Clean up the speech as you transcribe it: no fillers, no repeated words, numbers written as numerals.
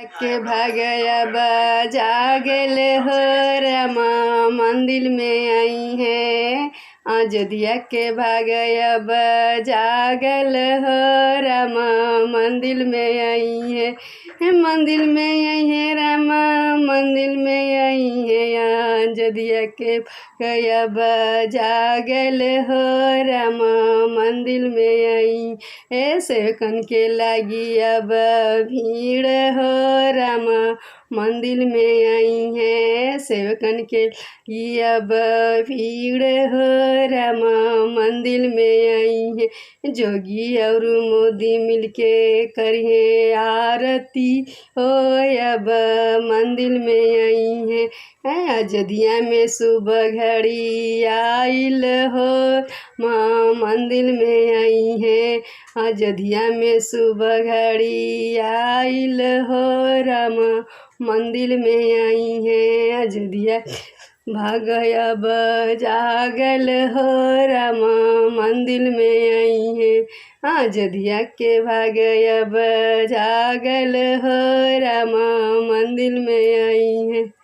के भागया बा जागल हो रामा मंदिर में आई है। अयोध्या के भागया बा जागल हो रामा मंदिर में आई है। मंदिर में आई है रामा मंदिर में आई है। अयोध्या के भागया बा जागल हो रामा मंदिर में आई है। सेवकन के लागी अब भीड़ हो रामा मंदिर में आई है। सेवकन के लिए अब भीड़ हो रामा मंदिर में आई है। जोगी और मोदी मिलके करिए आरती हो अब मंदिर में आई है। अयोध्या में सुबह घड़ी आइल हो माँ मंदिर में आई है। अयोध्या में सुबह घड़ी आइल हो रामा मंदिर में आई है। अयोध्या भागया बा जागल हो रामा मंदिर में आई है। अयोध्या के भागया बा जागल हो रामा मंदिर में आई है।